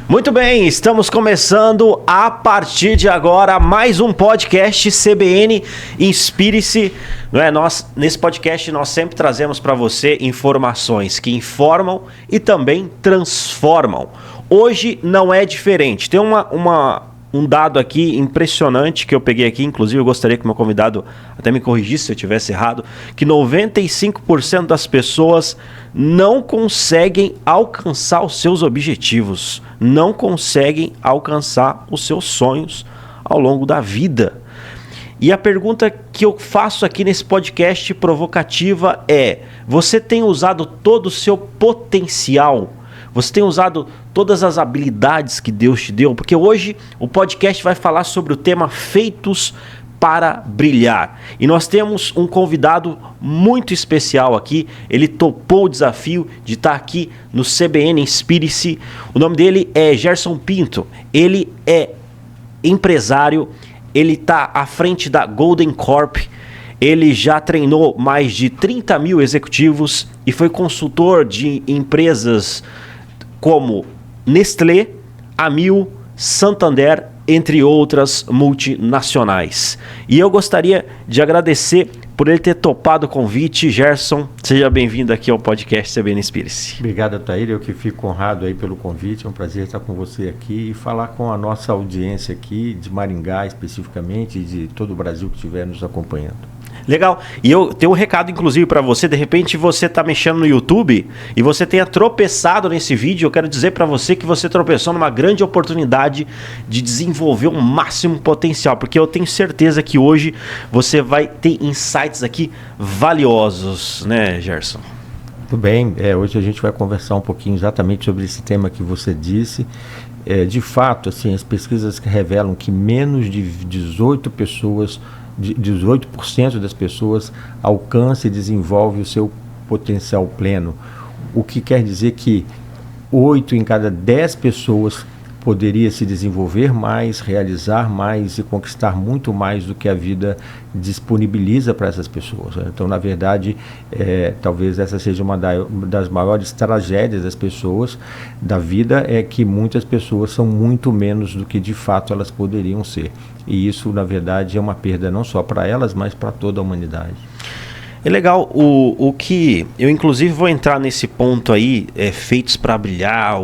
Muito bem, estamos começando a partir de agora mais um podcast CBN Inspire-se. Não é? Nesse podcast nós sempre trazemos para você informações que informam e também transformam. Hoje não é diferente. Tem um dado aqui impressionante que eu peguei aqui, inclusive eu gostaria que o meu convidado até me corrigisse se eu estivesse errado, que 95% das pessoas não conseguem alcançar os seus objetivos, não conseguem alcançar os seus sonhos ao longo da vida. E a pergunta que eu faço aqui nesse podcast provocativa é: você tem usado todo o seu potencial? Você tem usado todas as habilidades que Deus te deu? Porque hoje o podcast vai falar sobre o tema Feitos para Brilhar. E nós temos um convidado muito especial aqui. Ele topou o desafio de estar aqui no CBN Inspire-se. O nome dele é Gerson Pinto. Ele é empresário. Ele está à frente da Golden Corp. Ele já treinou mais de 30 mil executivos e foi consultor de empresas como Nestlé, Amil, Santander, entre outras multinacionais. E eu gostaria de agradecer por ele ter topado o convite. Gerson, seja bem-vindo aqui ao podcast CBN Inspire-se. Obrigado, Ataíra. Eu que fico honrado aí pelo convite. É um prazer estar com você aqui e falar com a nossa audiência aqui de Maringá especificamente e de todo o Brasil que estiver nos acompanhando. Legal. E eu tenho um recado, inclusive, para você. De repente, você está mexendo no YouTube e você tenha tropeçado nesse vídeo. Eu quero dizer para você que você tropeçou numa grande oportunidade de desenvolver o máximo potencial. Porque eu tenho certeza que hoje você vai ter insights aqui valiosos, né, Gerson? Tudo bem. Hoje a gente vai conversar um pouquinho exatamente sobre esse tema que você disse. De fato, assim, as pesquisas revelam que menos de 18% das pessoas alcançam e desenvolvem o seu potencial pleno, o que quer dizer que 8 em cada 10 pessoas poderia se desenvolver mais, realizar mais e conquistar muito mais do que a vida disponibiliza para essas pessoas. Então, na verdade, talvez essa seja uma das maiores tragédias das pessoas, da vida, é que muitas pessoas são muito menos do que de fato elas poderiam ser. E isso, na verdade, é uma perda não só para elas, mas para toda a humanidade. É legal, o que eu inclusive vou entrar nesse ponto aí, feitos para brilhar,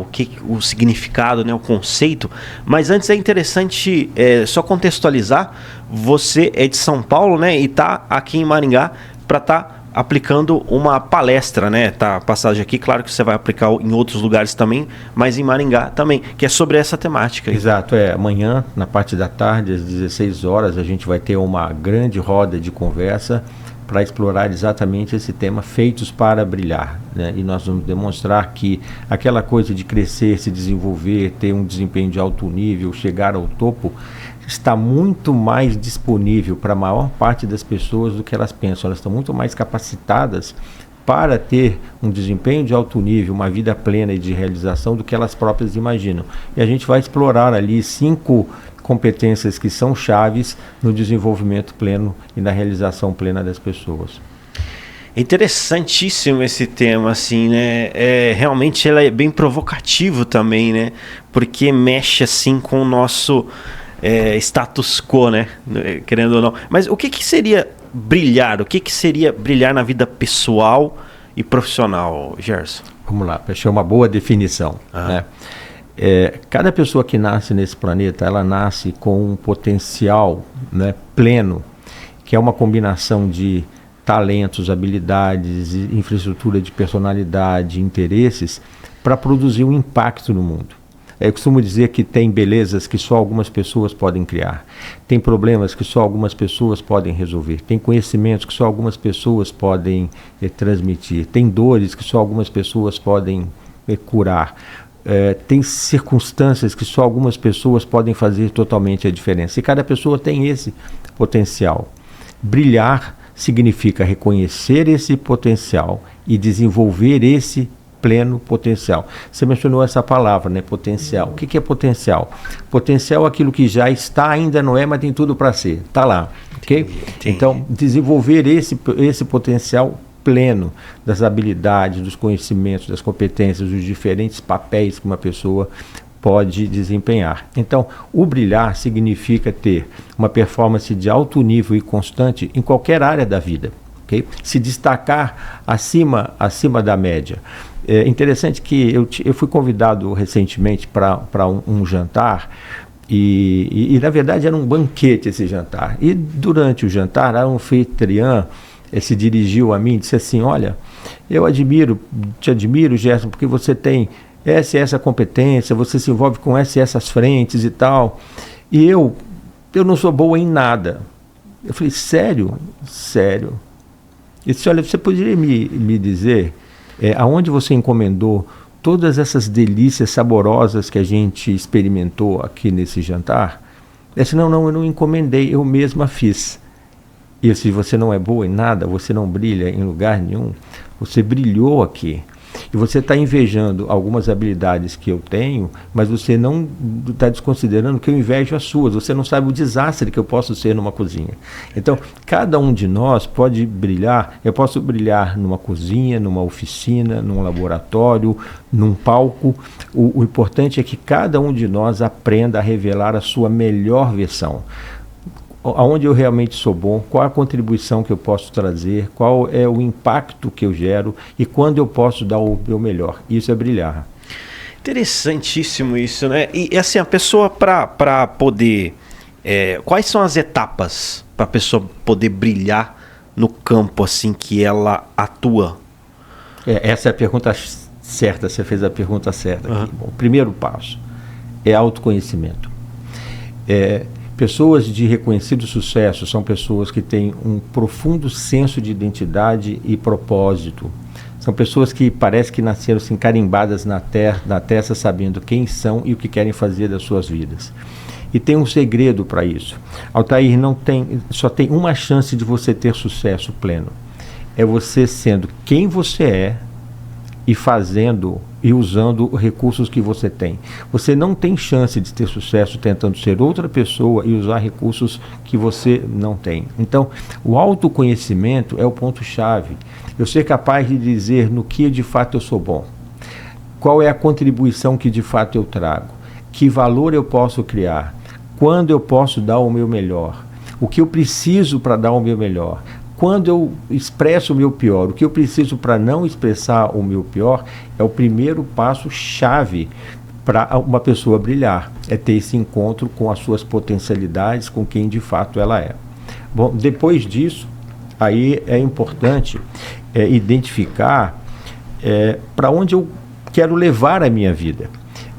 o significado, né, o conceito, mas antes é interessante só contextualizar. Você é de São Paulo, né, e está aqui em Maringá para estar aplicando uma palestra, né, tá, passagem aqui, claro que você vai aplicar em outros lugares também, mas em Maringá também, que é sobre essa temática. Exato, amanhã, na parte da tarde, às 16 horas, a gente vai ter uma grande roda de conversa para explorar exatamente esse tema, Feitos para Brilhar, né? E nós vamos demonstrar que aquela coisa de crescer, se desenvolver, ter um desempenho de alto nível, chegar ao topo, está muito mais disponível para a maior parte das pessoas do que elas pensam. Elas estão muito mais capacitadas para ter um desempenho de alto nível, uma vida plena e de realização do que elas próprias imaginam. E a gente vai explorar ali 5 competências que são chaves no desenvolvimento pleno e na realização plena das pessoas. Interessantíssimo esse tema, assim, né? Realmente ele é bem provocativo também, né? Porque mexe assim com o nosso status quo, né? Querendo ou não. Mas o que seria brilhar? O que seria brilhar na vida pessoal e profissional, Gerson? Vamos lá, achei uma boa definição, né? Cada pessoa que nasce nesse planeta, ela nasce com um potencial, né, pleno, que é uma combinação de talentos, habilidades, infraestrutura de personalidade, interesses, para produzir um impacto no mundo. Eu costumo dizer que tem belezas que só algumas pessoas podem criar, tem problemas que só algumas pessoas podem resolver, tem conhecimentos que só algumas pessoas podem transmitir, tem dores que só algumas pessoas podem curar. Tem circunstâncias que só algumas pessoas podem fazer totalmente a diferença. E cada pessoa tem esse potencial. Brilhar significa reconhecer esse potencial e desenvolver esse pleno potencial. Você mencionou essa palavra, né? Potencial. O que é potencial? Potencial é aquilo que já está, ainda não é, mas tem tudo para ser. Está lá. Okay? Então, desenvolver esse potencial pleno das habilidades, dos conhecimentos, das competências, dos diferentes papéis que uma pessoa pode desempenhar. Então, o brilhar significa ter uma performance de alto nível e constante em qualquer área da vida. Okay? Se destacar acima da média. É interessante que eu fui convidado recentemente para um jantar e, na verdade, era um banquete esse jantar. E durante o jantar, a anfitriã se dirigiu a mim e disse assim: olha, eu te admiro, Gerson, porque você tem essa competência, você se envolve com essas frentes e tal. E eu não sou boa em nada. Eu falei: sério? Sério. Ele disse: olha, você poderia me dizer aonde você encomendou todas essas delícias saborosas que a gente experimentou aqui nesse jantar? Eu disse: não, eu não encomendei, eu mesma fiz. E eu disse: você não é boa em nada, você não brilha em lugar nenhum, você brilhou aqui. E você está invejando algumas habilidades que eu tenho, mas você não está desconsiderando que eu invejo as suas. Você não sabe o desastre que eu posso ser numa cozinha. Então, cada um de nós pode brilhar. Eu posso brilhar numa cozinha, numa oficina, num laboratório, num palco. O importante é que cada um de nós aprenda a revelar a sua melhor versão. Aonde eu realmente sou bom, qual a contribuição que eu posso trazer, qual é o impacto que eu gero e quando eu posso dar o meu melhor. Isso é brilhar. Interessantíssimo isso, né? E assim, a pessoa para poder... quais são as etapas para a pessoa poder brilhar no campo assim que ela atua? Essa é a pergunta certa, você fez a pergunta certa aqui. Bom, o primeiro passo é autoconhecimento. Pessoas de reconhecido sucesso são pessoas que têm um profundo senso de identidade e propósito. São pessoas que parece que nasceram assim, carimbadas na testa, sabendo quem são e o que querem fazer das suas vidas. E tem um segredo para isso. Altair, só tem uma chance de você ter sucesso pleno. É você sendo quem você é e fazendo e usando recursos que você tem. Você não tem chance de ter sucesso tentando ser outra pessoa e usar recursos que você não tem. Então, o autoconhecimento é o ponto-chave. Eu ser capaz de dizer no que de fato eu sou bom. Qual é a contribuição que de fato eu trago? Que valor eu posso criar? Quando eu posso dar o meu melhor? O que eu preciso para dar o meu melhor? Quando eu expresso o meu pior, o que eu preciso para não expressar o meu pior, é o primeiro passo-chave para uma pessoa brilhar. É ter esse encontro com as suas potencialidades, com quem de fato ela é. Bom, depois disso, aí é importante identificar para onde eu quero levar a minha vida.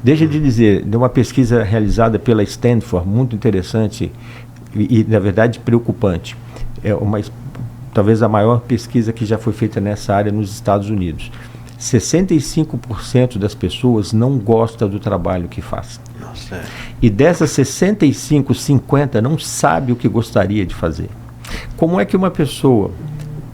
Deixa de dizer, de uma pesquisa realizada pela Stanford, muito interessante e na verdade, preocupante. Talvez a maior pesquisa que já foi feita nessa área nos Estados Unidos. 65% das pessoas não gostam do trabalho que faz. Nossa. E dessas 65, 50% não sabe o que gostaria de fazer. Como é que uma pessoa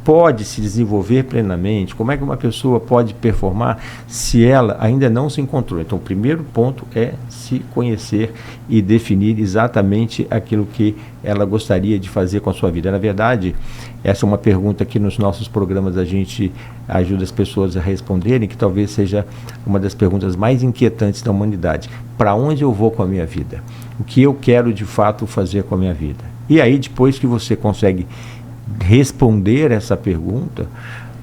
pode se desenvolver plenamente? Como é que uma pessoa pode performar se ela ainda não se encontrou? Então, o primeiro ponto é se conhecer e definir exatamente aquilo que ela gostaria de fazer com a sua vida. Na verdade, essa é uma pergunta que nos nossos programas a gente ajuda as pessoas a responderem, que talvez seja uma das perguntas mais inquietantes da humanidade. Para onde eu vou com a minha vida? O que eu quero de fato fazer com a minha vida? E aí, depois que você consegue responder essa pergunta,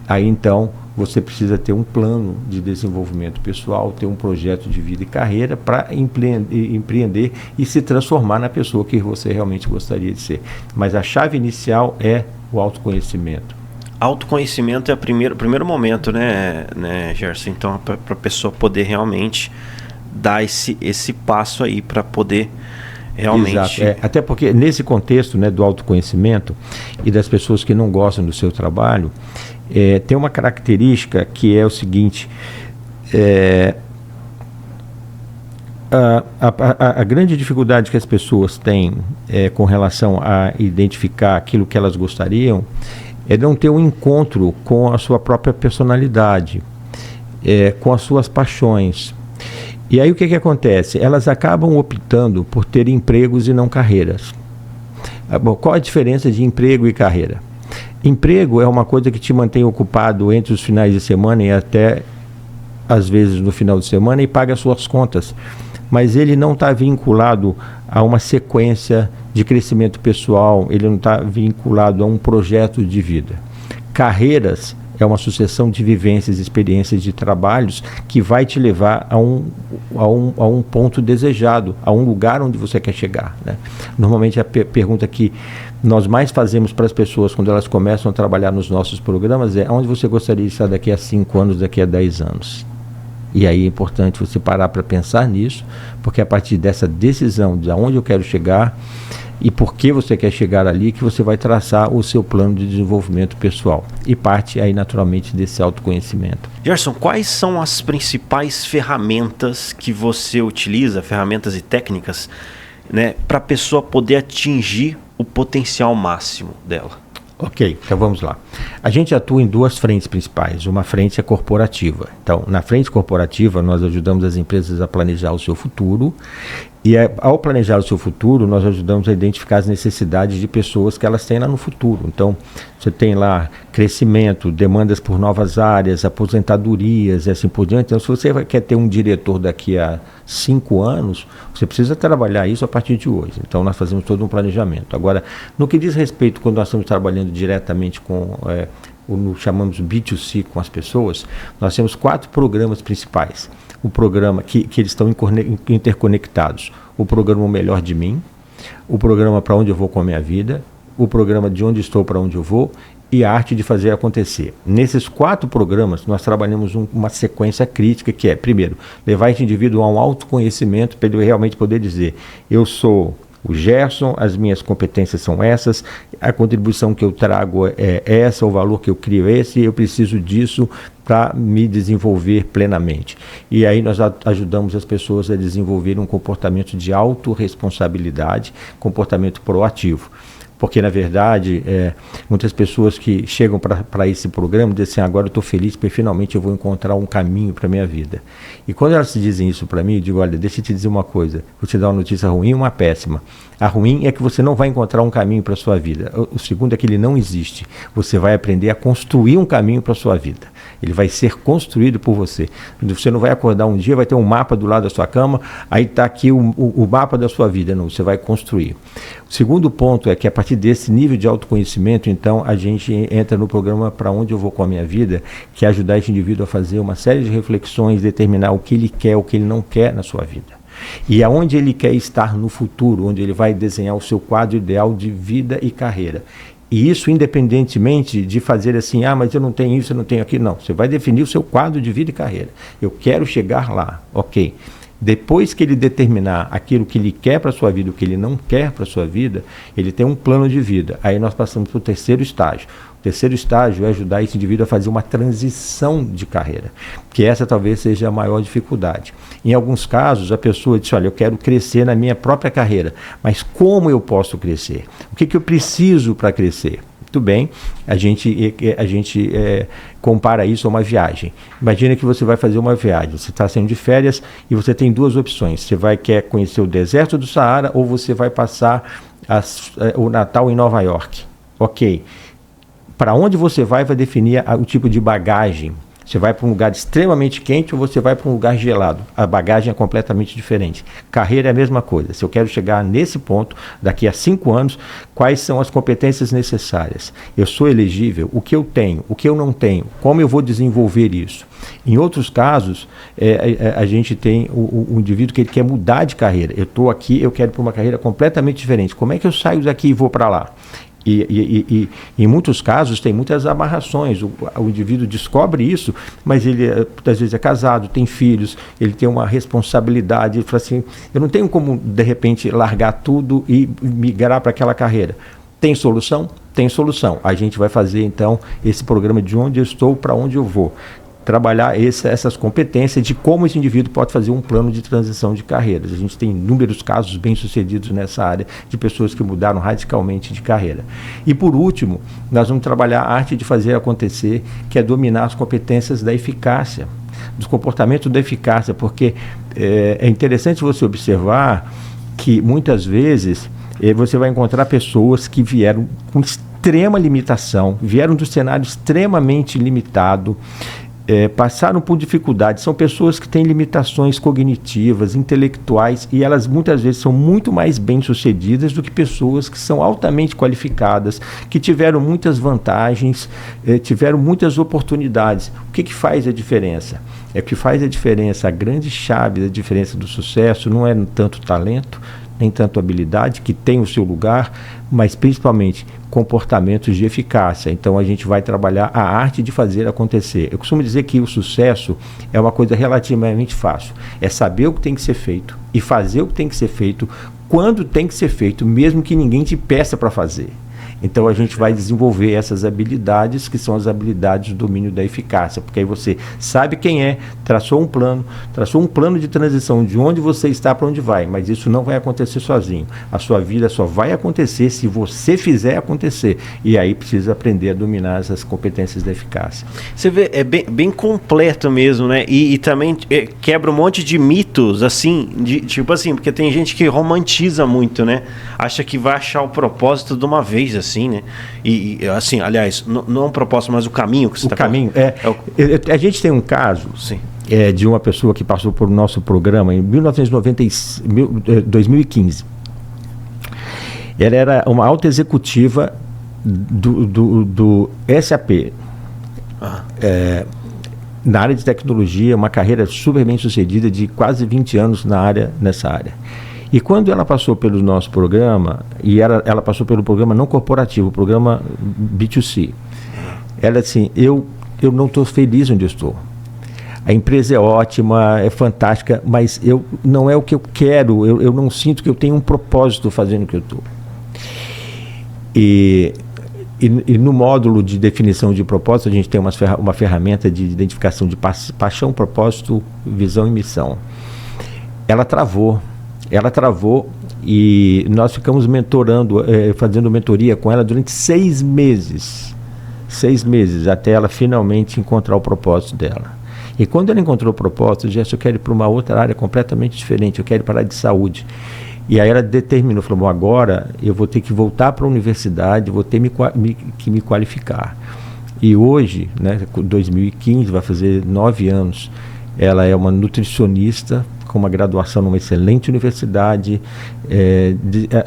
aí então você precisa ter um plano de desenvolvimento pessoal, ter um projeto de vida e carreira para empreender e se transformar na pessoa que você realmente gostaria de ser. Mas a chave inicial é o autoconhecimento. Autoconhecimento é o primeiro momento, né, Gerson? Então, para a pessoa poder realmente dar esse passo aí para poder realmente... Exato. Até porque nesse contexto, né, do autoconhecimento e das pessoas que não gostam do seu trabalho, tem uma característica que é o seguinte: a grande dificuldade que as pessoas têm com relação a identificar aquilo que elas gostariam é não ter um encontro com a sua própria personalidade, com as suas paixões. E aí o que acontece? Elas acabam optando por ter empregos e não carreiras. Bom, qual a diferença de emprego e carreira? Emprego é uma coisa que te mantém ocupado entre os finais de semana e até, às vezes, no final de semana e paga as suas contas. mas ele não está vinculado a uma sequência de crescimento pessoal, ele não está vinculado a um projeto de vida. Carreiras é uma sucessão de vivências, experiências, de trabalhos que vai te levar a um ponto desejado, a um lugar onde você quer chegar, né? Normalmente a pergunta que nós mais fazemos para as pessoas quando elas começam a trabalhar nos nossos programas é: onde você gostaria de estar daqui a 5 anos, daqui a 10 anos? E aí é importante você parar para pensar nisso, porque a partir dessa decisão de aonde eu quero chegar e por que você quer chegar ali, que você vai traçar o seu plano de desenvolvimento pessoal. E parte aí naturalmente desse autoconhecimento. Gerson, quais são as principais ferramentas que você utiliza, ferramentas e técnicas, né, para a pessoa poder atingir o potencial máximo dela? Ok, então vamos lá. A gente atua em 2 frentes principais. Uma frente é corporativa. Então, na frente corporativa, nós ajudamos as empresas a planejar o seu futuro. E ao planejar o seu futuro, nós ajudamos a identificar as necessidades de pessoas que elas têm lá no futuro. Então, você tem lá crescimento, demandas por novas áreas, aposentadorias e assim por diante. Então, se você quer ter um diretor daqui a 5 anos, você precisa trabalhar isso a partir de hoje. Então, nós fazemos todo um planejamento. Agora, no que diz respeito, quando nós estamos trabalhando diretamente com chamamos B2C com as pessoas, nós temos 4 programas principais. O programa que eles estão interconectados. O programa O Melhor de Mim, o programa Para Onde Eu Vou com a Minha Vida, o programa De Onde Estou Para Onde Eu Vou e a Arte de Fazer Acontecer. Nesses 4 programas, nós trabalhamos uma sequência crítica que é, primeiro, levar esse indivíduo a um autoconhecimento para ele realmente poder dizer: eu sou o Gerson, as minhas competências são essas, a contribuição que eu trago é essa, o valor que eu crio é esse, eu preciso disso para me desenvolver plenamente. E aí nós ajudamos as pessoas a desenvolverem um comportamento de autorresponsabilidade, comportamento proativo. Porque, na verdade, muitas pessoas que chegam para esse programa dizem assim: agora eu estou feliz porque finalmente eu vou encontrar um caminho para a minha vida. E quando elas dizem isso para mim, eu digo: olha, deixa eu te dizer uma coisa, vou te dar uma notícia ruim e uma péssima. A ruim é que você não vai encontrar um caminho para a sua vida. O segundo é que ele não existe. Você vai aprender a construir um caminho para a sua vida. Ele vai ser construído por você. Você não vai acordar um dia, vai ter um mapa do lado da sua cama, aí está aqui o mapa da sua vida. Não, você vai construir. O segundo ponto é que a partir desse nível de autoconhecimento, então, a gente entra no programa Para Onde Eu Vou com a Minha Vida, que é ajudar esse indivíduo a fazer uma série de reflexões, determinar o que ele quer, o que ele não quer na sua vida. E aonde ele quer estar no futuro, onde ele vai desenhar o seu quadro ideal de vida e carreira. E isso independentemente de fazer assim: ah, mas eu não tenho isso, eu não tenho aquilo. Não, você vai definir o seu quadro de vida e carreira. Eu quero chegar lá, ok. Depois que ele determinar aquilo que ele quer para a sua vida, o que ele não quer para a sua vida, ele tem um plano de vida. Aí nós passamos para o 3º estágio. O 3º estágio é ajudar esse indivíduo a fazer uma transição de carreira, que essa talvez seja a maior dificuldade. Em alguns casos, a pessoa diz: olha, eu quero crescer na minha própria carreira, mas como eu posso crescer? O que eu preciso para crescer? Muito bem, a gente compara isso a uma viagem. Imagina que você vai fazer uma viagem, você está saindo de férias e você tem 2 opções. Você quer conhecer o deserto do Saara ou você vai passar o Natal em Nova York. Ok. Para onde você vai definir o tipo de bagagem. Você vai para um lugar extremamente quente ou você vai para um lugar gelado. A bagagem é completamente diferente. Carreira é a mesma coisa. Se eu quero chegar nesse ponto, daqui a 5 anos, quais são as competências necessárias? Eu sou elegível? O que eu tenho? O que eu não tenho? Como eu vou desenvolver isso? Em outros casos, a gente tem o indivíduo que ele quer mudar de carreira. Eu estou aqui, eu quero ir para uma carreira completamente diferente. Como é que eu saio daqui e vou para lá? E em muitos casos tem muitas amarrações. O indivíduo descobre isso, mas ele às vezes é casado, tem filhos, ele tem uma responsabilidade. Ele fala assim: eu não tenho como de repente largar tudo e migrar para aquela carreira. Tem solução? Tem solução. A gente vai fazer então esse programa De Onde Eu Estou Para Onde Eu Vou. Trabalhar essas competências de como esse indivíduo pode fazer um plano de transição de carreiras. A gente tem inúmeros casos bem-sucedidos nessa área de pessoas que mudaram radicalmente de carreira. E por último, nós vamos trabalhar a arte de fazer acontecer, que é dominar as competências da eficácia, dos comportamentos da eficácia, porque é interessante você observar que muitas vezes você vai encontrar pessoas que vieram com extrema limitação, vieram do cenário extremamente limitado, passaram por dificuldades, são pessoas que têm limitações cognitivas, intelectuais, e elas muitas vezes são muito mais bem-sucedidas do que pessoas que são altamente qualificadas, que tiveram muitas vantagens, tiveram muitas oportunidades. O que faz a diferença? O que faz a diferença, a grande chave da diferença do sucesso não é tanto talento, nem tanto habilidade, que tem o seu lugar, mas principalmente comportamentos de eficácia. Então a gente vai trabalhar a arte de fazer acontecer. Eu costumo dizer que o sucesso é uma coisa relativamente fácil. É saber o que tem que ser feito e fazer o que tem que ser feito quando tem que ser feito, mesmo que ninguém te peça para fazer. Então a gente vai desenvolver essas habilidades, que são as habilidades do domínio da eficácia, porque aí você sabe quem é, traçou um plano de transição de onde você está para onde vai, mas isso não vai acontecer sozinho. A sua vida só vai acontecer se você fizer acontecer, e aí precisa aprender a dominar essas competências da eficácia. Você vê, é bem completo mesmo, né? E também quebra um monte de mitos, assim, tipo assim, porque tem gente que romantiza muito, né? Acha que vai achar o propósito de uma vez, assim, né? E assim, aliás, não é um propósito, mas o caminho que você está falando. O caminho, a gente tem um caso, sim, de uma pessoa que passou por nosso programa em 2015. Ela era uma alta executiva do SAP, na área de tecnologia, uma carreira super bem sucedida de quase 20 anos nessa área. E quando ela passou pelo nosso programa, e ela passou pelo programa não corporativo, o programa B2C, ela assim, eu não estou feliz onde eu estou. A empresa é ótima, é fantástica, mas não é o que eu quero, eu não sinto que eu tenho um propósito fazendo o que eu estou. E no módulo de definição de propósito, a gente tem uma ferramenta de identificação de paixão, propósito, visão e missão. Ela travou e nós ficamos mentorando, fazendo mentoria com ela durante 6 meses. 6 meses, até ela finalmente encontrar o propósito dela. E quando ela encontrou o propósito, eu quero ir para uma outra área completamente diferente, eu quero ir para a área de saúde. E aí ela determinou, falou, agora eu vou ter que voltar para a universidade, vou ter que me qualificar. E hoje, né, 2015, vai fazer 9 anos, ela é uma nutricionista com uma graduação numa excelente universidade,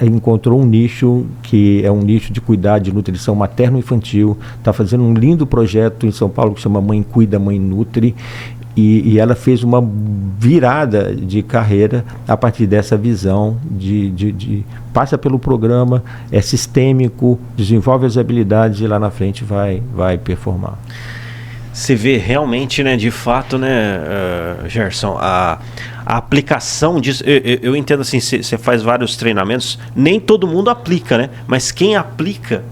encontrou um nicho que é um nicho de cuidar de nutrição materno-infantil, está fazendo um lindo projeto em São Paulo que chama Mãe Cuida, Mãe Nutri, e ela fez uma virada de carreira a partir dessa visão passa pelo programa, é sistêmico, desenvolve as habilidades e lá na frente vai performar. Você vê realmente, né, de fato, né, Gerson, a aplicação disso, eu entendo assim, você faz vários treinamentos, nem todo mundo aplica, né, mas quem aplica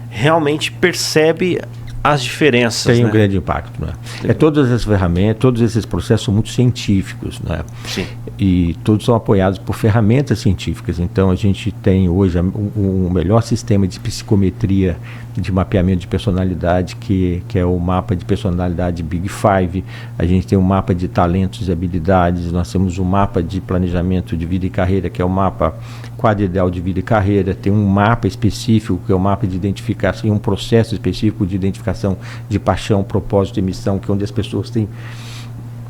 realmente percebe as diferenças. Tem um grande impacto, né? Todas as ferramentas, todos esses processos são muito científicos, né? Sim. E todos são apoiados por ferramentas científicas. Então a gente tem hoje o melhor sistema de psicometria, de mapeamento de personalidade, que é o mapa de personalidade Big Five. A gente tem um mapa de talentos e habilidades, nós temos um mapa de planejamento de vida e carreira, que é o mapa quadro ideal de vida e carreira, tem um mapa específico, que é o mapa de identificação, e um processo específico de identificação de paixão, propósito e missão, que é onde as pessoas têm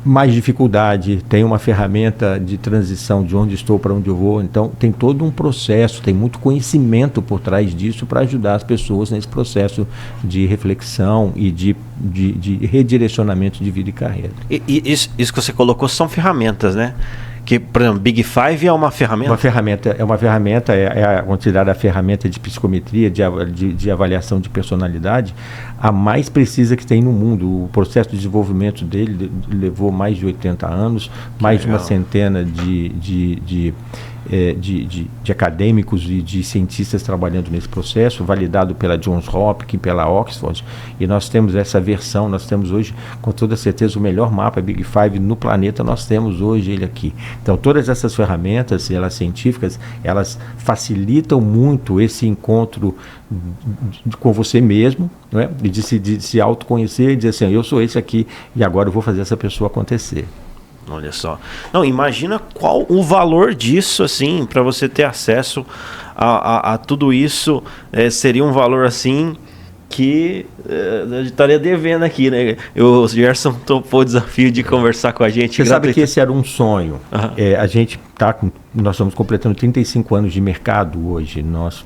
mais dificuldade, tem uma ferramenta de transição de onde estou para onde eu vou. Então tem todo um processo, tem muito conhecimento por trás disso para ajudar as pessoas nesse processo de reflexão e de redirecionamento de vida e carreira. E isso que você colocou são ferramentas, né? Que, por exemplo, Big Five é uma ferramenta? Uma ferramenta, considerada a ferramenta de psicometria, de avaliação de personalidade, a mais precisa que tem no mundo. O processo de desenvolvimento dele levou mais de 80 anos, mais de uma centena de acadêmicos e de cientistas trabalhando nesse processo, validado pela Johns Hopkins, pela Oxford, e nós temos essa versão, nós temos hoje, com toda certeza, o melhor mapa Big Five no planeta, nós temos hoje ele aqui. Então, todas essas ferramentas, elas científicas, elas facilitam muito esse encontro com você mesmo, não é? de se autoconhecer e dizer assim, eu sou esse aqui e agora eu vou fazer essa pessoa acontecer. Olha só. Não, imagina qual o valor disso, assim, para você ter acesso a tudo isso. Seria um valor, assim, que eu estaria devendo aqui, né? O Gerson topou o desafio de conversar com a gente. Você sabe que esse era um sonho. Nós estamos completando 35 anos de mercado hoje. Nós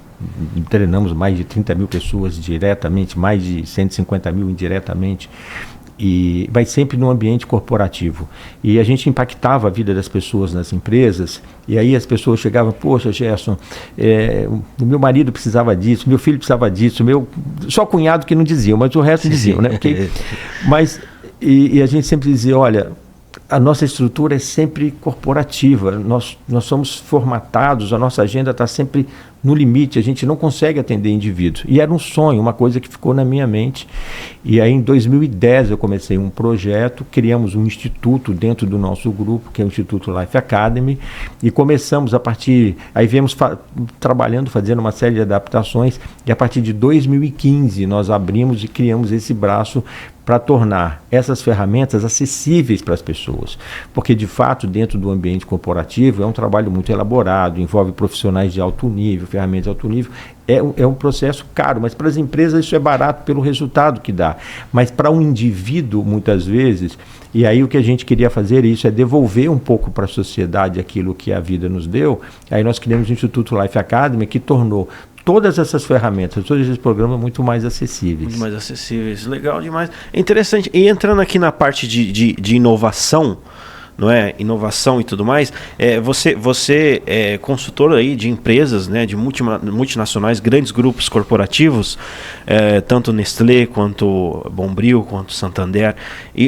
treinamos mais de 30 mil pessoas diretamente, mais de 150 mil indiretamente. E vai sempre no ambiente corporativo. E a gente impactava a vida das pessoas nas empresas, e aí as pessoas chegavam, poxa, Gerson, o meu marido precisava disso, meu filho precisava disso, só cunhado que não diziam, mas o resto diziam, né? E a gente sempre dizia, olha, a nossa estrutura é sempre corporativa, nós somos formatados, a nossa agenda está sempre no limite, a gente não consegue atender indivíduos. E era um sonho, uma coisa que ficou na minha mente. E aí em 2010 eu comecei um projeto, criamos um instituto dentro do nosso grupo, que é o Instituto Life Academy, e começamos aí viemos trabalhando, fazendo uma série de adaptações, e a partir de 2015 nós abrimos e criamos esse braço para tornar essas ferramentas acessíveis para as pessoas. Porque, de fato, dentro do ambiente corporativo é um trabalho muito elaborado, envolve profissionais de alto nível, ferramentas de alto nível, é um processo caro, mas para as empresas isso é barato pelo resultado que dá. Mas para um indivíduo, muitas vezes, e aí o que a gente queria fazer é devolver um pouco para a sociedade aquilo que a vida nos deu. Aí nós criamos o Instituto Life Academy, que tornou todas essas ferramentas, todos esses programas muito mais acessíveis. Muito mais acessíveis, legal demais. É interessante. E entrando aqui na parte de inovação, não é? Inovação e tudo mais, você é consultor aí de empresas, né, de multinacionais, grandes grupos corporativos, tanto Nestlé, quanto Bombril, quanto Santander.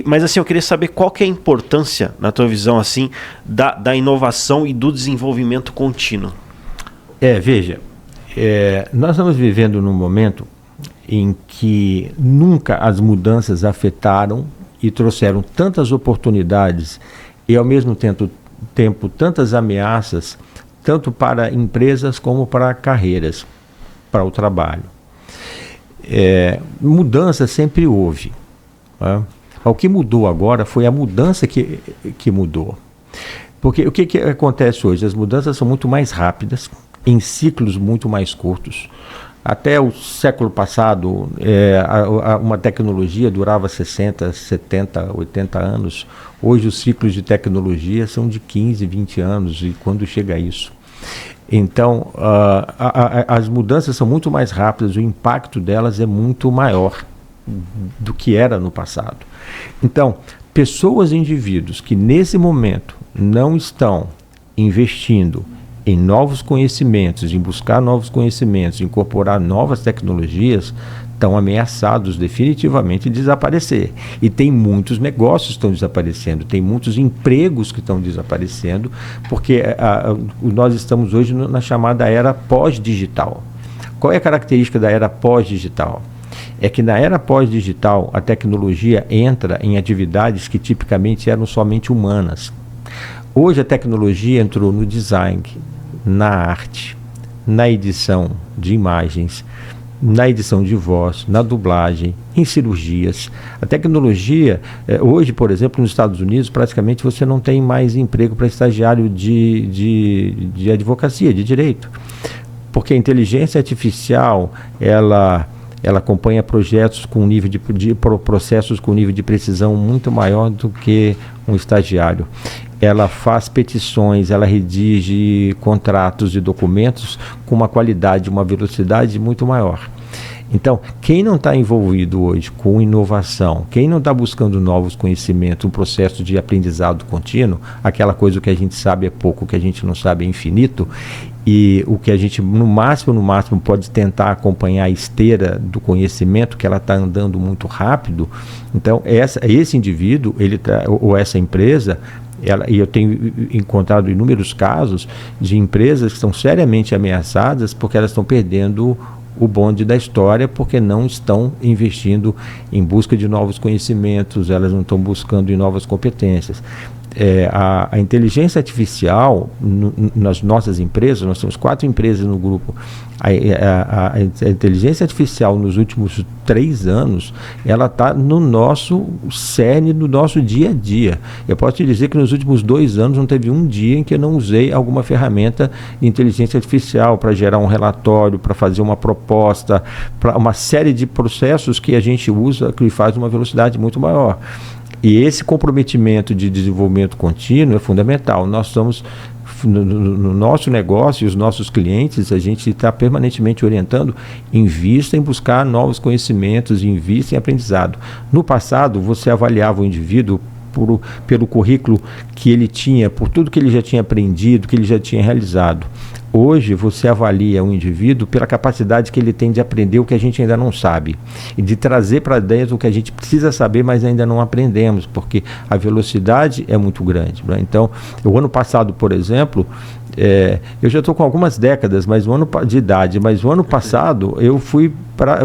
Mas assim, eu queria saber qual que é a importância, na tua visão, assim, da inovação e do desenvolvimento contínuo. Veja, nós estamos vivendo num momento em que nunca as mudanças afetaram e trouxeram tantas oportunidades e, ao mesmo tempo, tantas ameaças, tanto para empresas como para carreiras, para o trabalho. Mudança sempre houve. Né? O que mudou agora foi a mudança que mudou. Porque o que acontece hoje? As mudanças são muito mais rápidas, em ciclos muito mais curtos. Até o século passado, uma tecnologia durava 60, 70, 80 anos. Hoje os ciclos de tecnologia são de 15, 20 anos, e quando chega a isso. Então, as mudanças são muito mais rápidas, o impacto delas é muito maior do que era no passado. Então, pessoas e indivíduos que nesse momento não estão investindo em novos conhecimentos, em buscar novos conhecimentos, incorporar novas tecnologias, estão ameaçados definitivamente de desaparecer. E tem muitos negócios que estão desaparecendo, tem muitos empregos que estão desaparecendo, porque nós estamos hoje na chamada era pós-digital. Qual é a característica da era pós-digital? É que na era pós-digital a tecnologia entra em atividades que tipicamente eram somente humanas. Hoje a tecnologia entrou no design, na arte, na edição de imagens, na edição de voz, na dublagem, em cirurgias. A tecnologia, hoje, por exemplo, nos Estados Unidos, praticamente você não tem mais emprego para estagiário de advocacia, de direito. Porque a inteligência artificial, ela acompanha projetos com nível processos com nível de precisão muito maior do que um estagiário. Ela faz petições, ela redige contratos e documentos com uma qualidade, uma velocidade muito maior. Então, quem não está envolvido hoje com inovação, quem não está buscando novos conhecimentos, um processo de aprendizado contínuo, aquela coisa que a gente sabe é pouco, o que a gente não sabe é infinito, e o que a gente no máximo pode tentar acompanhar a esteira do conhecimento, que ela está andando muito rápido. Então esse indivíduo, ou essa empresa, e eu tenho encontrado inúmeros casos de empresas que estão seriamente ameaçadas porque elas estão perdendo o bonde da história, porque não estão investindo em busca de novos conhecimentos, elas não estão buscando em novas competências. A inteligência artificial nas nossas empresas, nós temos 4 empresas no grupo, a inteligência artificial nos últimos 3 anos, ela está no nosso cerne, no nosso dia a dia. Eu posso te dizer que nos últimos 2 anos não teve um dia em que eu não usei alguma ferramenta de inteligência artificial para gerar um relatório, para fazer uma proposta, para uma série de processos que a gente usa, que faz uma velocidade muito maior. E esse comprometimento de desenvolvimento contínuo é fundamental. Nós estamos, no nosso negócio e os nossos clientes, a gente está permanentemente orientando, invista em buscar novos conhecimentos, invista em aprendizado. No passado, você avaliava o indivíduo pelo currículo que ele tinha, por tudo que ele já tinha aprendido, que ele já tinha realizado. Hoje, você avalia um indivíduo pela capacidade que ele tem de aprender o que a gente ainda não sabe e de trazer para dentro o que a gente precisa saber, mas ainda não aprendemos, porque a velocidade é muito grande, né? Então, o ano passado, por exemplo, eu já estou com algumas décadas de idade, mas o ano passado eu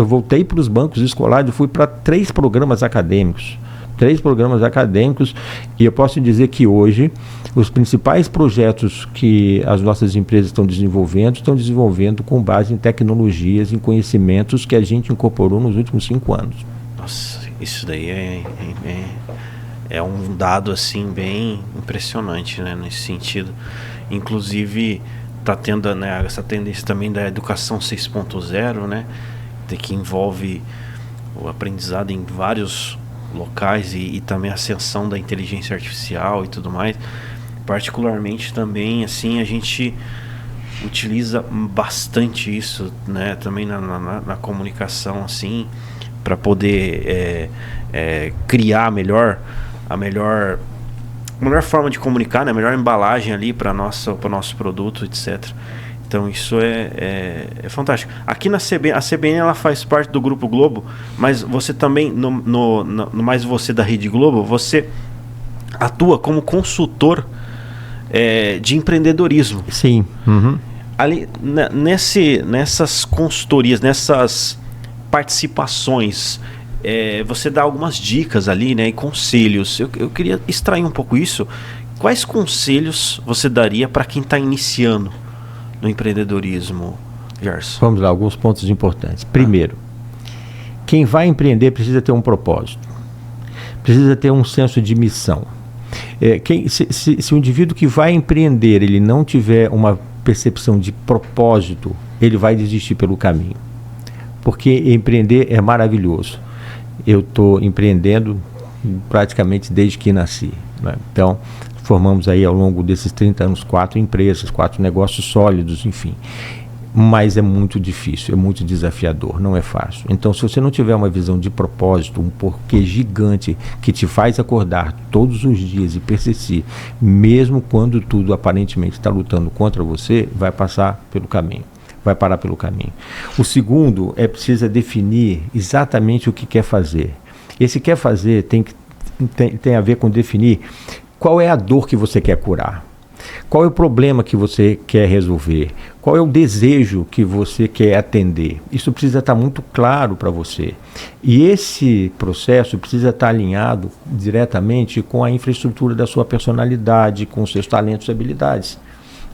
voltei para os bancos escolares, eu fui para 3 programas acadêmicos. 3 programas acadêmicos, e eu posso dizer que hoje os principais projetos que as nossas empresas estão desenvolvendo com base em tecnologias, em conhecimentos que a gente incorporou nos últimos 5 anos. Nossa, isso daí é um dado assim bem impressionante, né, nesse sentido. Inclusive está tendo, né, essa tendência também da educação 6.0, né, que envolve o aprendizado em vários locais e também a ascensão da inteligência artificial e tudo mais. Particularmente também, assim, a gente utiliza bastante isso, né, também na comunicação, assim, para poder criar a melhor forma de comunicar, né, a melhor embalagem ali para o nosso produto, etc. Então isso é fantástico. Aqui na CBN, a CBN ela faz parte do Grupo Globo, mas você também, no mais você da Rede Globo, você atua como consultor de empreendedorismo. Sim. Uhum. Ali, nessas consultorias, nessas participações, você dá algumas dicas ali, né, e conselhos. Eu queria extrair um pouco isso. Quais conselhos você daria para quem está iniciando no empreendedorismo, Gerson? Vamos lá, alguns pontos importantes. Primeiro, quem vai empreender precisa ter um propósito, precisa ter um senso de missão. Se o indivíduo que vai empreender ele não tiver uma percepção de propósito, ele vai desistir pelo caminho, porque empreender é maravilhoso. Eu estou empreendendo praticamente desde que nasci, né? Então, formamos aí ao longo desses 30 anos 4 empresas, 4 negócios sólidos, enfim. Mas é muito difícil, é muito desafiador, não é fácil. Então, se você não tiver uma visão de propósito, um porquê gigante que te faz acordar todos os dias e persistir, mesmo quando tudo aparentemente está lutando contra você, vai passar pelo caminho, vai parar pelo caminho. O segundo precisa definir exatamente o que quer fazer. Esse quer fazer tem a ver com definir qual é a dor que você quer curar, qual é o problema que você quer resolver, qual é o desejo que você quer atender. Isso precisa estar muito claro para você. E esse processo precisa estar alinhado diretamente com a infraestrutura da sua personalidade, com os seus talentos e habilidades.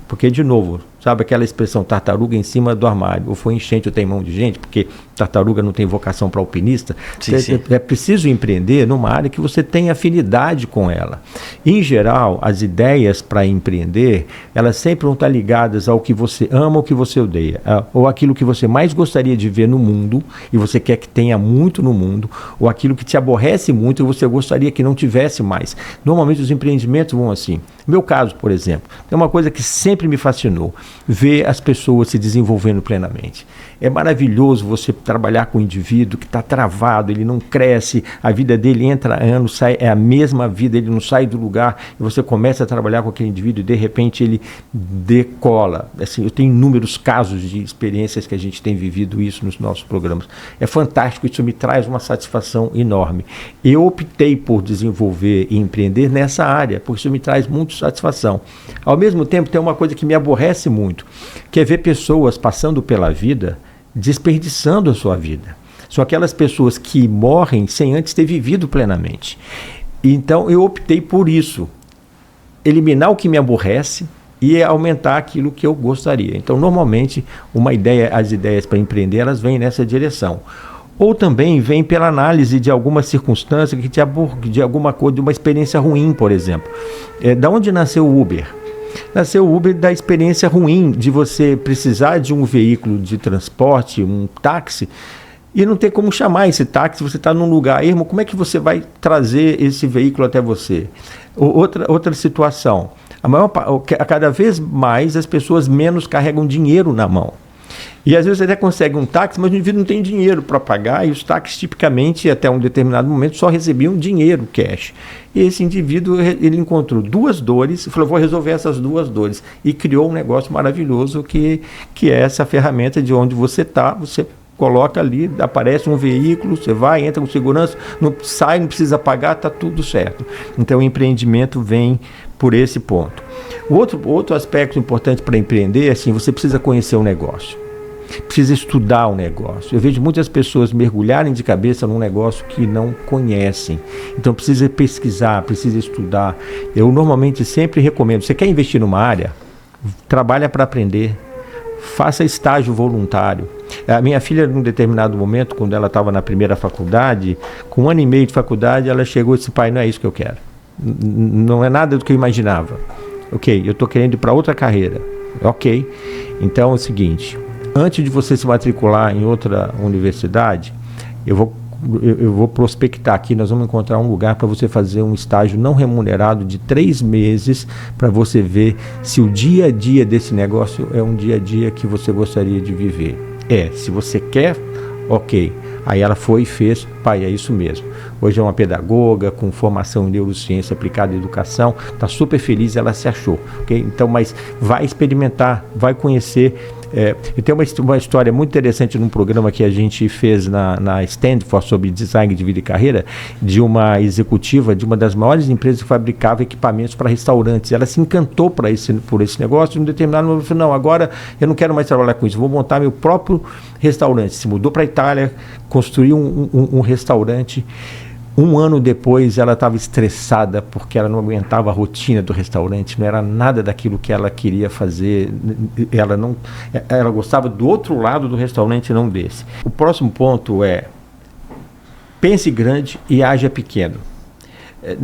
Porque, de novo, sabe aquela expressão tartaruga em cima do armário? Ou foi enchente ou tem mão de gente? Porque tartaruga não tem vocação para alpinista. Sim. É preciso empreender numa área que você tem afinidade com ela. Em geral, as ideias para empreender, elas sempre vão estar ligadas ao que você ama ou que você odeia. Ou aquilo que você mais gostaria de ver no mundo e você quer que tenha muito no mundo. Ou aquilo que te aborrece muito e você gostaria que não tivesse mais. Normalmente os empreendimentos vão assim. No meu caso, por exemplo, é uma coisa que sempre me fascinou, ver as pessoas se desenvolvendo plenamente. É maravilhoso você trabalhar com um indivíduo que está travado, ele não cresce, a vida dele entra ano, sai, é a mesma vida, ele não sai do lugar, e você começa a trabalhar com aquele indivíduo e de repente ele decola. Assim, eu tenho inúmeros casos de experiências que a gente tem vivido isso nos nossos programas. É fantástico, isso me traz uma satisfação enorme. Eu optei por desenvolver e empreender nessa área, porque isso me traz muita satisfação. Ao mesmo tempo, tem uma coisa que me aborrece muito, que é ver pessoas passando pela vida desperdiçando a sua vida. São aquelas pessoas que morrem sem antes ter vivido plenamente. Então eu optei por isso. eliminar o que me aborrece e aumentar aquilo que eu gostaria. Então, normalmente, as ideias para empreender, elas vêm nessa direção. Ou também vem pela análise de alguma circunstância de alguma coisa, de uma experiência ruim, por exemplo. Da onde nasceu o Uber? Nasceu o Uber da experiência ruim de você precisar de um veículo de transporte, um táxi, e não ter como chamar esse táxi, você está num lugar ermo, como é que você vai trazer esse veículo até você? Outra situação, cada vez mais as pessoas menos carregam dinheiro na mão. E às vezes até consegue um táxi, mas o indivíduo não tem dinheiro para pagar, e os táxis tipicamente, até um determinado momento, só recebiam dinheiro, cash. E esse indivíduo, ele encontrou 2 dores, e falou, vou resolver essas 2 dores. E criou um negócio maravilhoso que é essa ferramenta de onde você está, você coloca ali, aparece um veículo, você vai, entra com segurança, não sai, não precisa pagar, está tudo certo. Então o empreendimento vem por esse ponto. Outro aspecto importante para empreender é assim, você precisa conhecer o negócio. Precisa estudar o negócio. Eu vejo muitas pessoas mergulharem de cabeça num negócio que não conhecem. Então precisa pesquisar, precisa estudar. Eu normalmente sempre recomendo, você quer investir numa área? Trabalha para aprender. Faça estágio voluntário. A minha filha, num determinado momento, quando ela estava na primeira faculdade, com 1 ano e meio de faculdade, ela chegou e disse, pai, não é isso que eu quero. Não é nada do que eu imaginava. Ok, eu estou querendo ir para outra carreira. Ok, então é o seguinte, antes de você se matricular em outra universidade, eu vou prospectar aqui, nós vamos encontrar um lugar para você fazer um estágio não remunerado de 3 meses, para você ver se o dia a dia desse negócio é um dia a dia que você gostaria de viver. Se você quer, ok. Aí ela foi e fez, pai, é isso mesmo. Hoje é uma pedagoga com formação em neurociência aplicada à educação, está super feliz, ela se achou. Okay? Então, mas vai experimentar, vai conhecer. E tem uma história muito interessante num programa que a gente fez na Stanford sobre design de vida e carreira, de uma executiva de uma das maiores empresas que fabricava equipamentos para restaurantes. Ela se encantou por esse negócio e em um determinado momento falou, não, agora eu não quero mais trabalhar com isso, vou montar meu próprio restaurante. Se mudou para a Itália, construiu um restaurante. 1 ano depois ela estava estressada porque ela não aguentava a rotina do restaurante, não era nada daquilo que ela queria fazer, ela gostava do outro lado do restaurante, não desse. O próximo ponto é, pense grande e haja pequeno.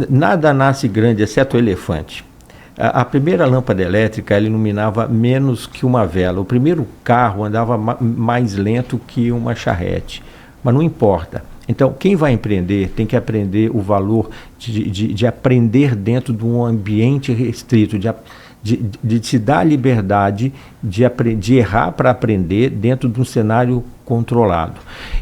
Nada nasce grande, exceto o elefante. A primeira lâmpada elétrica ela iluminava menos que uma vela, o primeiro carro andava mais lento que uma charrete, mas não importa. Então, quem vai empreender tem que aprender o valor de aprender dentro de um ambiente restrito, de se dar a liberdade de errar para aprender dentro de um cenário controlado.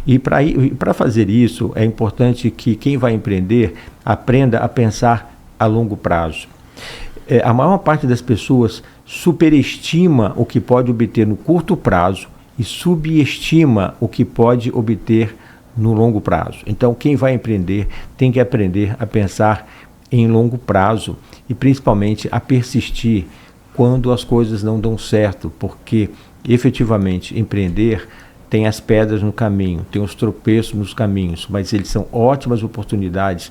E para fazer isso, é importante que quem vai empreender aprenda a pensar a longo prazo. A maior parte das pessoas superestima o que pode obter no curto prazo e subestima o que pode obter no longo prazo. Então, quem vai empreender tem que aprender a pensar em longo prazo e principalmente a persistir quando as coisas não dão certo, porque efetivamente empreender tem as pedras no caminho, tem os tropeços nos caminhos, mas eles são ótimas oportunidades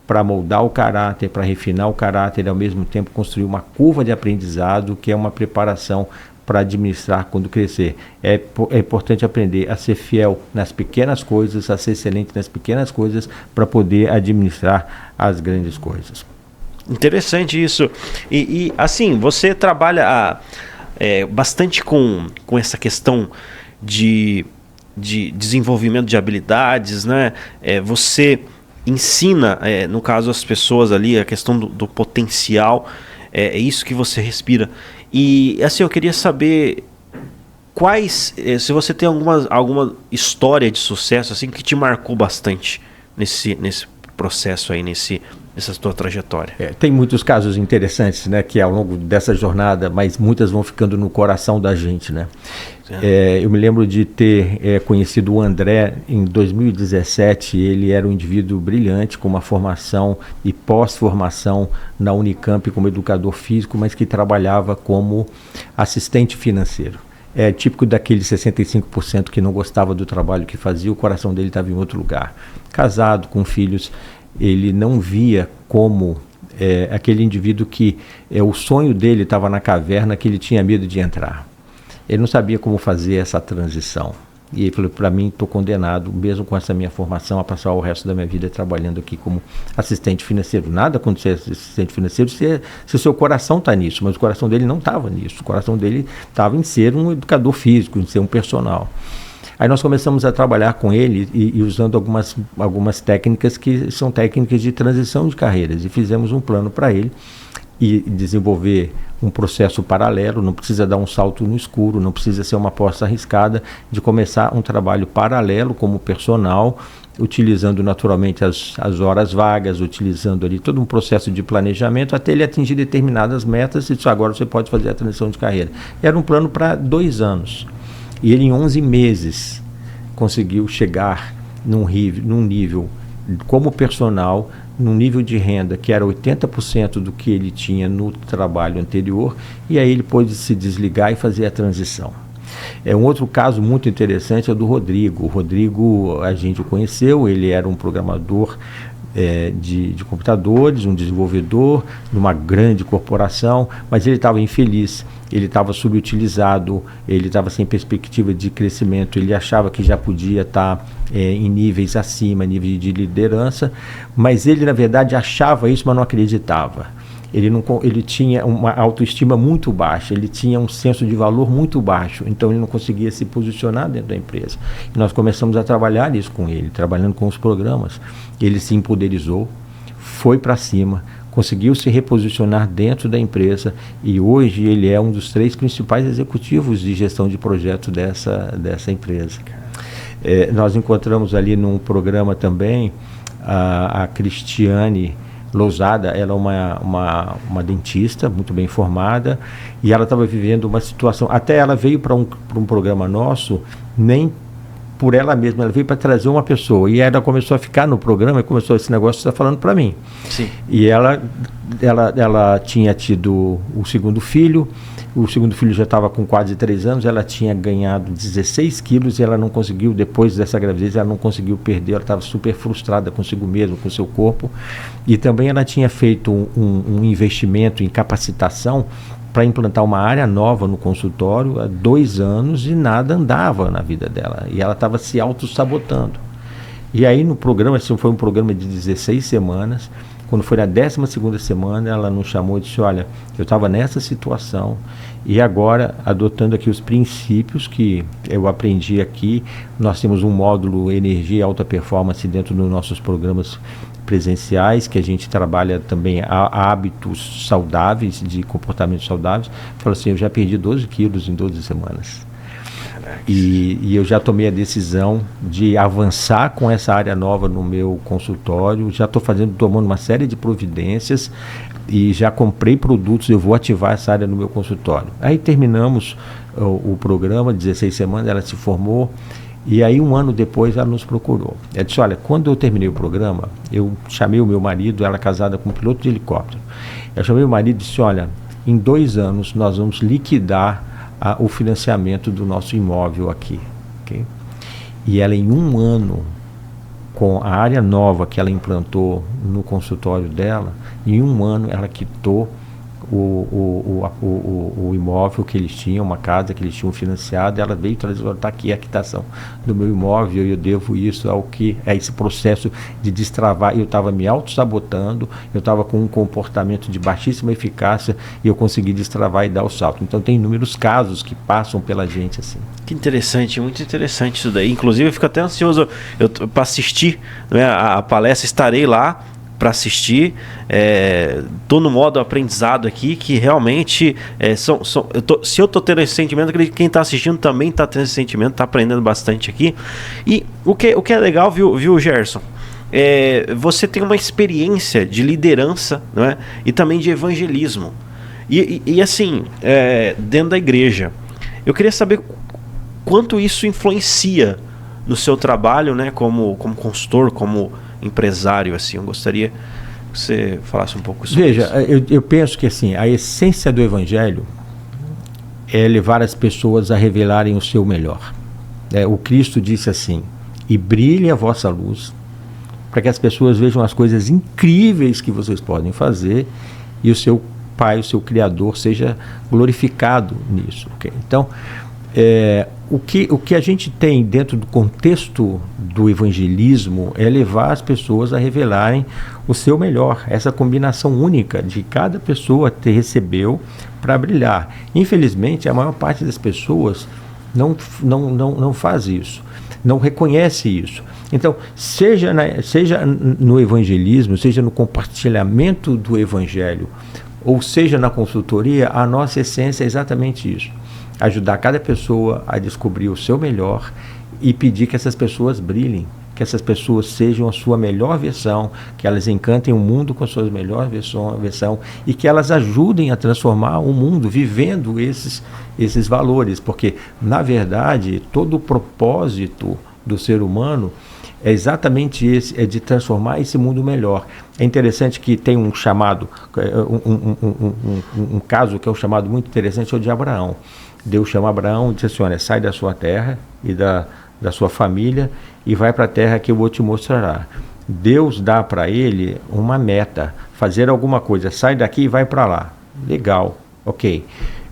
para moldar o caráter, para refinar o caráter e ao mesmo tempo construir uma curva de aprendizado que é uma preparação para administrar quando crescer. É importante aprender a ser fiel nas pequenas coisas, a ser excelente nas pequenas coisas, para poder administrar as grandes coisas. Interessante isso. E assim, você trabalha bastante com essa questão de desenvolvimento de habilidades, né? Você ensina, no caso, as pessoas ali, a questão do potencial, é isso que você respira. E assim, eu queria saber se você tem alguma história de sucesso assim que te marcou bastante nesse processo aí, nessa tua trajetória. Tem muitos casos interessantes, né, que ao longo dessa jornada, mas muitas vão ficando no coração da gente, né? Eu me lembro de ter conhecido o André em 2017. Ele era um indivíduo brilhante, com uma formação e pós-formação na Unicamp como educador físico, mas que trabalhava como assistente financeiro. É típico daqueles 65% que não gostava do trabalho que fazia, o coração dele estava em outro lugar. Casado, com filhos, ele não via como aquele indivíduo que o sonho dele estava na caverna, que ele tinha medo de entrar. Ele não sabia como fazer essa transição. E ele falou, para mim, estou condenado, mesmo com essa minha formação, a passar o resto da minha vida trabalhando aqui como assistente financeiro. Nada quando você é assistente financeiro, se o seu coração está nisso, mas o coração dele não estava nisso. O coração dele estava em ser um educador físico, em ser um personal. Aí nós começamos a trabalhar com ele e usando algumas técnicas que são técnicas de transição de carreiras. E fizemos um plano para ele e desenvolver um processo paralelo, não precisa dar um salto no escuro, não precisa ser uma aposta arriscada, de começar um trabalho paralelo como personal, utilizando naturalmente as horas vagas, utilizando ali todo um processo de planejamento até ele atingir determinadas metas e disse, agora você pode fazer a transição de carreira. Era um plano para 2 anos. E ele, em 11 meses, conseguiu chegar num nível, como personal, num nível de renda que era 80% do que ele tinha no trabalho anterior, e aí ele pôde se desligar e fazer a transição. Um outro caso muito interessante é o do Rodrigo. O Rodrigo, a gente o conheceu, ele era um programador de computadores, um desenvolvedor numa grande corporação, mas ele estava infeliz, ele estava subutilizado, ele estava sem perspectiva de crescimento, ele achava que já podia estar em níveis acima, níveis de liderança, mas ele na verdade achava isso, mas não acreditava. Ele tinha uma autoestima muito baixa, ele tinha um senso de valor muito baixo, então ele não conseguia se posicionar dentro da empresa. E nós começamos a trabalhar isso com ele, trabalhando com os programas. Ele se empoderizou, foi para cima, conseguiu se reposicionar dentro da empresa e hoje ele é um dos 3 principais executivos de gestão de projeto dessa empresa. Nós encontramos ali num programa também a Cristiane Lousada. Ela é uma dentista muito bem formada e ela estava vivendo uma situação, até ela veio para um programa nosso, nem por ela mesma, ela veio para trazer uma pessoa e ela começou a ficar no programa e começou esse negócio que você está falando para mim. Sim. E ela tinha tido o segundo filho já estava com quase 3 anos, ela tinha ganhado 16 quilos e ela não conseguiu, depois dessa gravidez, ela não conseguiu perder, ela estava super frustrada consigo mesma, com o seu corpo, e também ela tinha feito um investimento em capacitação para implantar uma área nova no consultório há 2 anos e nada andava na vida dela, e ela estava se auto-sabotando. E aí no programa, esse foi um programa de 16 semanas, quando foi na 12ª semana, ela nos chamou e disse, olha, eu estava nessa situação e agora, adotando aqui os princípios que eu aprendi aqui, nós temos um módulo Energia e Alta Performance dentro dos nossos programas presenciais, que a gente trabalha também hábitos saudáveis, de comportamentos saudáveis. Falou assim, eu já perdi 12 quilos em 12 semanas. E eu já tomei a decisão de avançar com essa área nova no meu consultório, já estou tomando uma série de providências e já comprei produtos, eu vou ativar essa área no meu consultório. Aí terminamos o programa, 16 semanas, ela se formou e aí 1 ano depois ela nos procurou. Ela disse, olha, quando eu terminei o programa, eu chamei o meu marido, ela casada com um piloto de helicóptero, eu chamei o marido e disse, olha, em 2 anos nós vamos liquidar o financiamento do nosso imóvel aqui, okay? E ela em 1 ano, com a área nova que ela implantou no consultório dela, em 1 ano ela quitou o imóvel que eles tinham, uma casa que eles tinham financiado. Ela veio trazer, está aqui a quitação do meu imóvel e eu devo isso a esse processo de destravar. Eu estava me auto-sabotando, eu estava com um comportamento de baixíssima eficácia e eu consegui destravar e dar o salto. Então tem inúmeros casos que passam pela gente assim. Que interessante, muito interessante isso daí. Inclusive eu fico até ansioso para assistir, né, a palestra, estarei lá para assistir. Tô no modo aprendizado aqui, que realmente se eu tô tendo esse sentimento, acredito que quem está assistindo também está tendo esse sentimento, está aprendendo bastante aqui. E o que é legal, viu, Gerson? Você tem uma experiência de liderança, não é? E também de evangelismo. E assim, dentro da igreja. Eu queria saber quanto isso influencia no seu trabalho, né, como consultor, como empresário, assim. Eu gostaria que você falasse um pouco sobre isso. Veja, eu penso que assim, a essência do evangelho é levar as pessoas a revelarem o seu melhor. O Cristo disse assim, e brilhe a vossa luz, para que as pessoas vejam as coisas incríveis que vocês podem fazer e o seu Pai, o seu Criador, seja glorificado nisso. Okay? Então, o que a gente tem dentro do contexto do evangelismo é levar as pessoas a revelarem o seu melhor, essa combinação única de cada pessoa recebeu para brilhar. Infelizmente, a maior parte das pessoas não faz isso, não reconhece isso. Então, seja no evangelismo, seja no compartilhamento do evangelho, ou seja na consultoria, a nossa essência é exatamente isso. Ajudar cada pessoa a descobrir o seu melhor e pedir que essas pessoas brilhem, que essas pessoas sejam a sua melhor versão, que elas encantem o mundo com a sua melhor versão e que elas ajudem a transformar o mundo vivendo esses valores, porque, na verdade, todo o propósito do ser humano é exatamente esse, é de transformar esse mundo melhor. É interessante que tem um chamado, um caso que é um chamado muito interessante, é o de Abraão. Deus chama Abraão e diz assim, olha, sai da sua terra e da sua família e vai para a terra que eu vou te mostrar. Deus dá para ele uma meta, fazer alguma coisa, sai daqui e vai para lá. Legal, ok.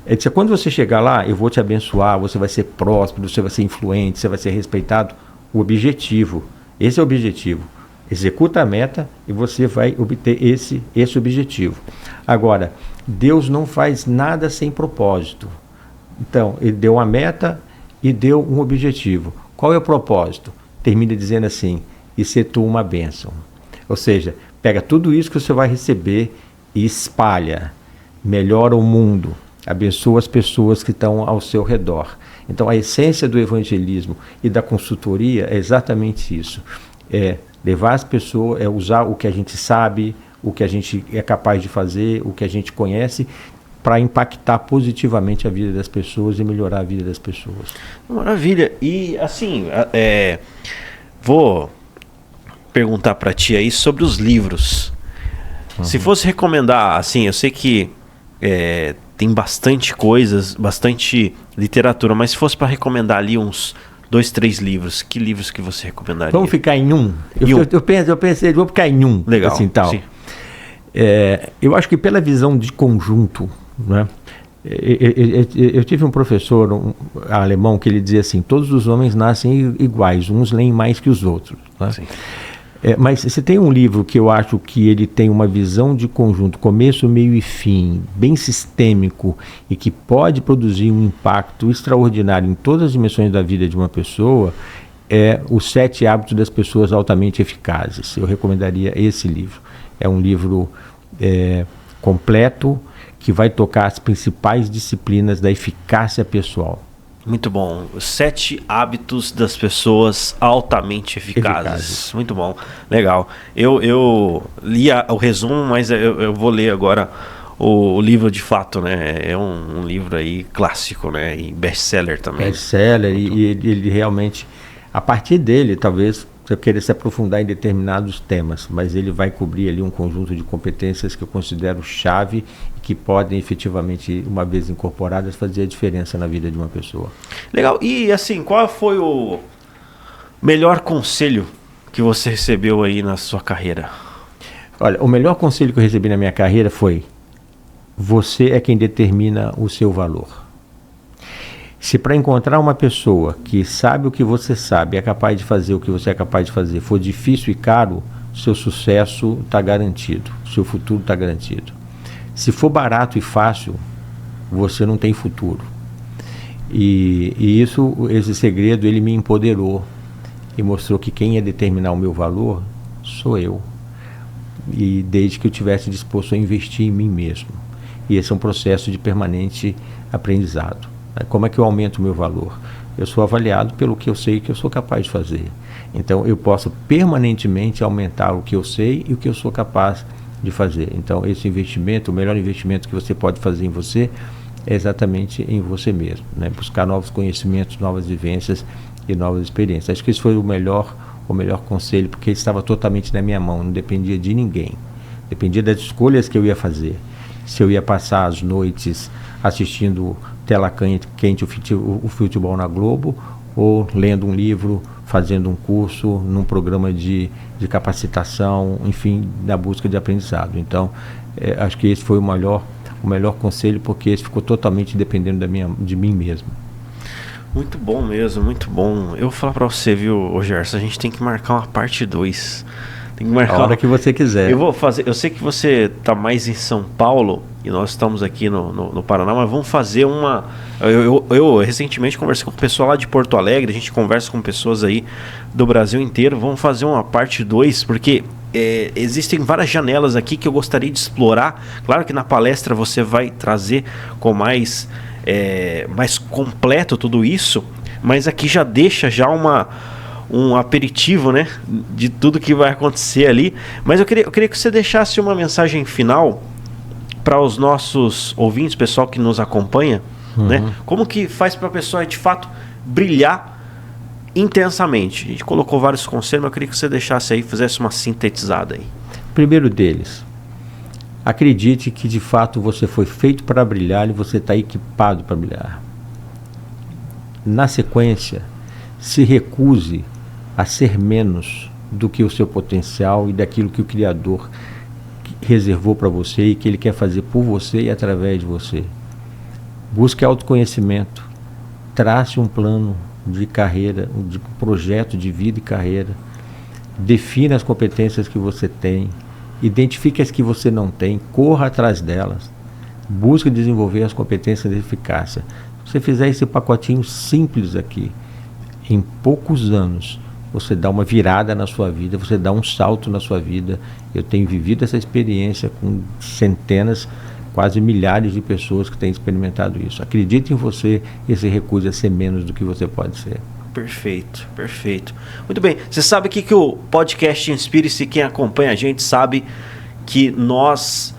Ele disse, quando você chegar lá, eu vou te abençoar, você vai ser próspero, você vai ser influente, você vai ser respeitado. O objetivo, esse é o objetivo. Executa a meta e você vai obter esse objetivo. Agora, Deus não faz nada sem propósito. Então, ele deu uma meta e deu um objetivo. Qual é o propósito? Termina dizendo assim, e ser tu uma bênção. Ou seja, pega tudo isso que você vai receber e espalha. Melhora o mundo. Abençoa as pessoas que estão ao seu redor. Então, a essência do evangelismo e da consultoria é exatamente isso. É levar as pessoas, é usar o que a gente sabe, o que a gente é capaz de fazer, o que a gente conhece, para impactar positivamente a vida das pessoas e melhorar a vida das pessoas. Maravilha. E, assim, vou perguntar para ti aí sobre os livros. Se fosse recomendar, assim, eu sei que tem bastante coisas, bastante literatura, mas se fosse para recomendar ali uns 2, 3 livros, que livros que você recomendaria? Vamos ficar em um? Eu pensei, vou ficar em um. Legal, assim, tal. Sim. Eu acho que pela visão de conjunto, né? Eu tive um professor alemão que ele dizia assim, todos os homens nascem iguais, uns leem mais que os outros. Né? Sim. Mas você tem um livro que eu acho que ele tem uma visão de conjunto, começo, meio e fim, bem sistêmico e que pode produzir um impacto extraordinário em todas as dimensões da vida de uma pessoa, é Os 7 Hábitos das Pessoas Altamente Eficazes. Eu recomendaria esse livro. É um livro completo que vai tocar as principais disciplinas da eficácia pessoal. Muito bom. 7 hábitos das pessoas altamente eficazes. Muito bom. Legal. Eu li o resumo, mas eu vou ler agora o livro de fato, né? É um livro aí clássico, né? E best-seller também. Best-seller e ele realmente, a partir dele, talvez eu queira se aprofundar em determinados temas, mas ele vai cobrir ali um conjunto de competências que eu considero chave e que podem efetivamente, uma vez incorporadas, fazer a diferença na vida de uma pessoa. Legal. E assim, qual foi o melhor conselho que você recebeu aí na sua carreira? Olha, o melhor conselho que eu recebi na minha carreira foi: você é quem determina o seu valor. Se para encontrar uma pessoa que sabe o que você sabe, é capaz de fazer o que você é capaz de fazer, for difícil e caro, seu sucesso está garantido, seu futuro está garantido. Se for barato e fácil, você não tem futuro. E esse segredo, ele me empoderou e mostrou que quem ia determinar o meu valor sou eu. E desde que eu tivesse disposto a investir em mim mesmo. E esse é um processo de permanente aprendizado. Como é que eu aumento o meu valor? Eu sou avaliado pelo que eu sei que eu sou capaz de fazer. Então, eu posso permanentemente aumentar o que eu sei e o que eu sou capaz de fazer. Então, esse investimento, o melhor investimento que você pode fazer em você é exatamente em você mesmo, né? Buscar novos conhecimentos, novas vivências e novas experiências. Acho que esse foi o melhor conselho, porque ele estava totalmente na minha mão, não dependia de ninguém. Dependia das escolhas que eu ia fazer. Se eu ia passar as noites assistindo tela quente o futebol na Globo, ou lendo um livro fazendo um curso, num programa de capacitação, enfim, da busca de aprendizado. Então, acho que esse foi o melhor conselho, porque esse ficou totalmente dependendo de mim mesmo. Muito bom mesmo, muito bom. Eu vou falar pra você, viu, Gerson, a gente tem que marcar uma parte 2. Tem que marcar a hora que você quiser. Eu sei que você tá mais em São Paulo e nós estamos aqui no Paraná, mas vamos fazer uma... Eu recentemente conversei com o pessoal lá de Porto Alegre, a gente conversa com pessoas aí do Brasil inteiro. Vamos fazer uma parte 2, porque existem várias janelas aqui que eu gostaria de explorar. Claro que na palestra você vai trazer com mais completo tudo isso, mas aqui já deixa já um aperitivo, né, de tudo que vai acontecer ali. Mas eu queria que você deixasse uma mensagem final para os nossos ouvintes, pessoal que nos acompanha, né? Como que faz para a pessoa de fato brilhar intensamente? A gente colocou vários conselhos, mas eu queria que você deixasse aí, fizesse uma sintetizada aí. Primeiro deles, acredite que de fato você foi feito para brilhar e você está equipado para brilhar. Na sequência, se recuse a ser menos do que o seu potencial e daquilo que o Criador reservou para você e que Ele quer fazer por você e através de você. Busque autoconhecimento, trace um plano de carreira, de projeto de vida e carreira, defina as competências que você tem, identifique as que você não tem, corra atrás delas, busque desenvolver as competências de eficácia. Se você fizer esse pacotinho simples aqui, em poucos anos, você dá uma virada na sua vida, você dá um salto na sua vida. Eu tenho vivido essa experiência com centenas, quase milhares de pessoas que têm experimentado isso. Acredite em você e se recuse a ser menos do que você pode ser. Perfeito, perfeito. Muito bem, você sabe que o podcast Inspire-se, quem acompanha a gente sabe que nós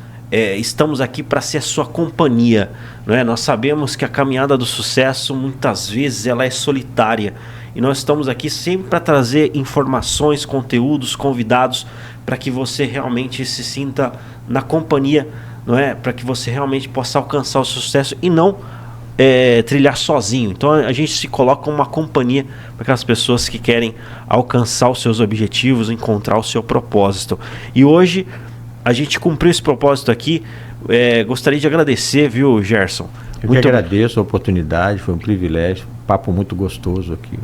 estamos aqui para ser a sua companhia, não é? Nós sabemos que a caminhada do sucesso muitas vezes ela é solitária e nós estamos aqui sempre para trazer informações, conteúdos, convidados para que você realmente se sinta na companhia, não é? Para que você realmente possa alcançar o sucesso e não trilhar sozinho. Então a gente se coloca como uma companhia para aquelas pessoas que querem alcançar os seus objetivos, encontrar o seu propósito. E hoje a gente cumpriu esse propósito aqui. Gostaria de agradecer, viu, Gerson? Eu que agradeço a oportunidade, foi um privilégio, papo muito gostoso aqui.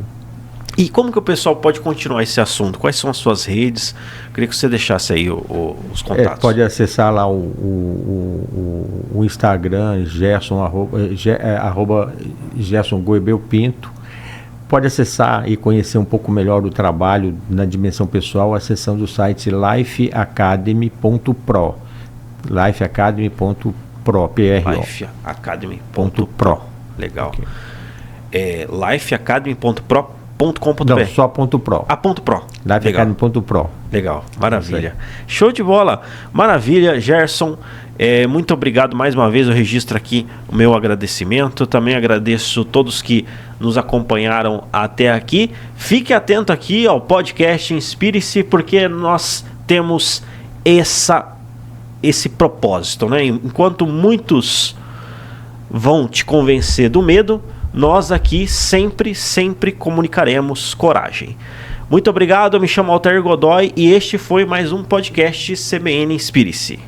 E como que o pessoal pode continuar esse assunto? Quais são as suas redes? Eu queria que você deixasse aí os contatos. Pode acessar lá o Instagram, Gerson Goebel Pinto. Pode acessar e conhecer um pouco melhor o trabalho na dimensão pessoal, acessando o site lifeacademy.pro. Lifeacademy.pro, P-R-O. Lifeacademy.pro. Legal. Okay. Lifeacademy.pro.com.br. Não, só .pro. .pro. Lifeacademy.pro. Legal, maravilha. Show de bola, maravilha, Gerson. Muito obrigado mais uma vez. Eu registro aqui o meu agradecimento. Também agradeço todos que nos acompanharam até aqui. Fique atento aqui ao podcast Inspire-se, porque nós temos esse propósito, né? Enquanto muitos vão te convencer do medo, nós aqui sempre comunicaremos coragem. Muito obrigado, eu me chamo Altair Godoy e este foi mais um podcast CBN Inspire-se.